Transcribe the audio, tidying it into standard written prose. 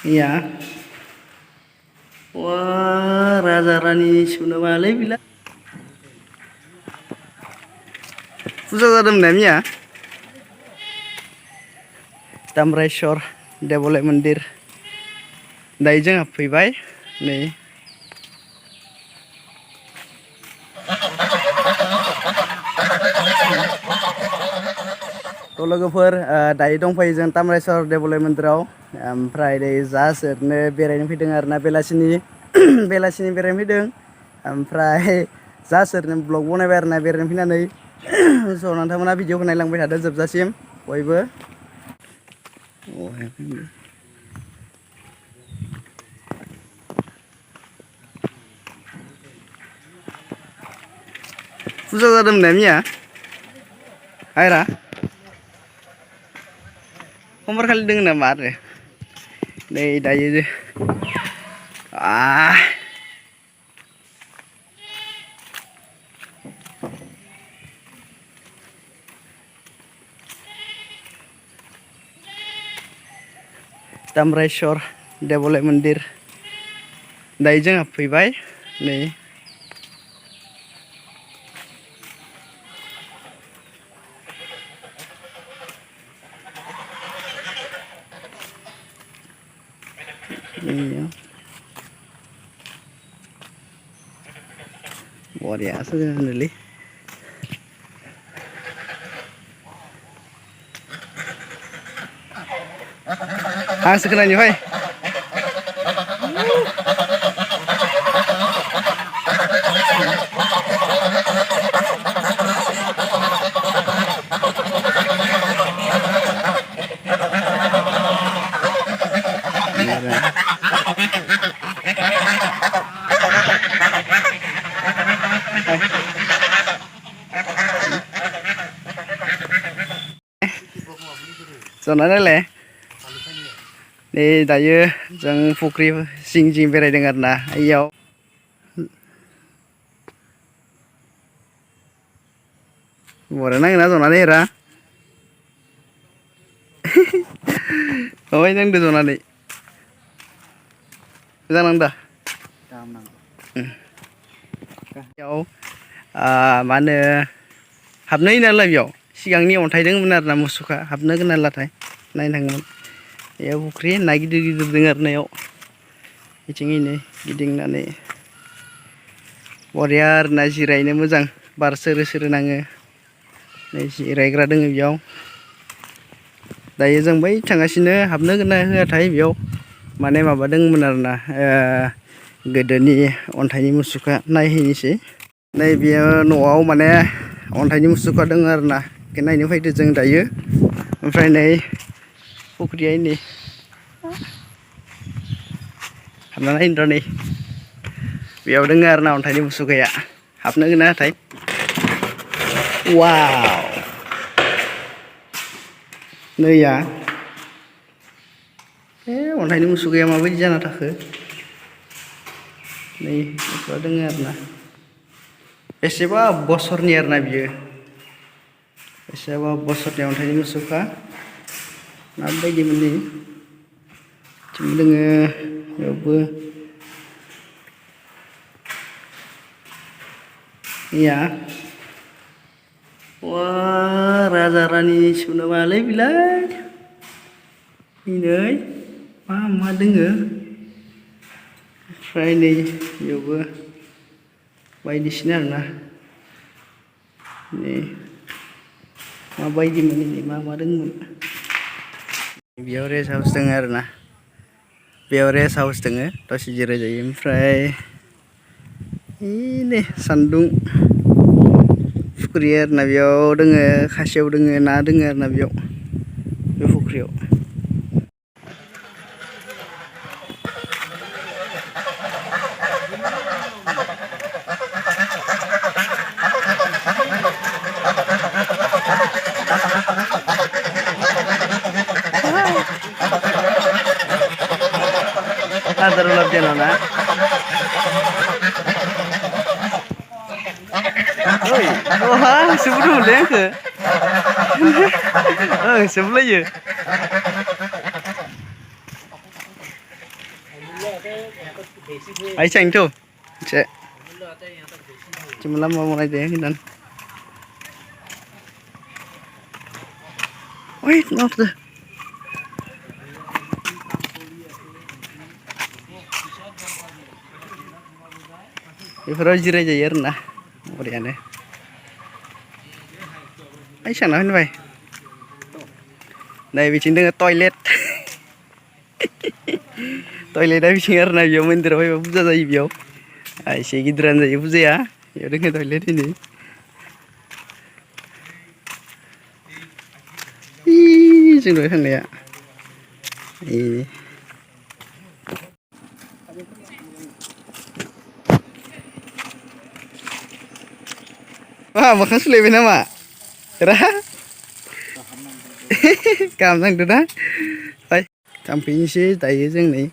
Iya. Wah, Raja Rani sudah balik bila. Pusat ada namanya. Tamresor Development Dir. Dahi जों फैबाय नै तो लोगोफोर दायो दंफायो जों तामरेश्वर डेभेलपमेन्ट राव ओमफ्राय नै जास्ट ओरैनो बेरायनो फैदों आरोना बेलासिनि बेरायनो फैदों ओमफ्राय जास्ट ओरैनो ब्लग बनायबाय आरोना बेरायनो फैनानै स' नोंथांमोना भिडिअखौ नायलांबाय थादो जोबजासिम बयबो फुजा जादोंमोन ना मिया आयरा समबार खालि दोङो नामा आरो नै दायो तामरेश्वर डेभेलपमेन्ट दिर दायो जों फैबाय नै बरियासो होनोलै आंसो खोनायो फै जना नायलाय नै दायो जों फुख्रि जिं बेरायदों आरोना इयाव बरिया नाङोना जनानै हेरा माबायदि नांदो जनानै मोजां नांदा बेयाव मा होनो हाबनो होयो नालाय बेयाव सिगांनि अन्थाइ दंमोन आरोना मुसुखा हाबनो गोनांलाथाय नायनो थाङोमोन बेयाव फुख्रि ना गिदिर दङ आरो नायाव बिथिंयैनो गिदिंनानै बरिया आरोना जिरायनो मोजां बार सोरो नाङो नै जिरायग्रा दङ बेयाव दायो जों बै थांगासिनो हाबनो गोना होआथाय बेयाव माने माबा दंमोन आरोना गोदोनि अन्थाइनि मुसुखा नायहैनोसै नै बेयो न'आव माने अन्थाइनि मुसुखा दङ आरोना नायनो फैदो जों दायो ओमफ्राय नै फुख्रिया नै हाबना नायनो र' नै बेयाव दङ आरोना अन्थाइनि मुसुखाया हाबनो गोना नाथाय वाव नैया अन्थाइनि मुसुखाया माबायदि जाना थाखो नै बेफोर दङ आरोना बेसेबा बोसोरनि आरोना बियो बेसेबा बोसोरनि अन्थाइनि मुसुखा माबायदिमोन नै बिथिं दोङो बेयावबो या wah Raja Rani sudah balik bilang ini mama denger Friday yoga बायदिसिना आरोना नै माबायदिमोन नै मा दोंमोन बेयाव रेस्ट हाउस दङ आरोना बेयाव रेस्ट हाउस दङ दसे जिरायजायो ओमफ्राय नै सान्दुं फुख्रि आरोना बेयाव दोङो खासेयाव दोङो ना दोङो आरोना बेयाव बे फुख्रियाव Ada ulap jalan na. Oi, wah, sebelum leh ke? Sebelum je. Ai chanh tu. Cek. Cuma lama mulai deh kan. Wait, ngọc tuh. Ifro jire jayer nah. Muriane. Ai sang nào vậy? Đây vị trí đang toilet. Toilet đây vị trí ở này biểu mình rồi puja jadi biểu. Ai sih gidran jadi puja ya. Ya udah ke toilet ini. Ih, sing đối thằng này ạ. Ih. Wah, makan sulit benar mak. Kira? Cảm giác được đó. Thôi, cảm phí xí tại cái rừng này.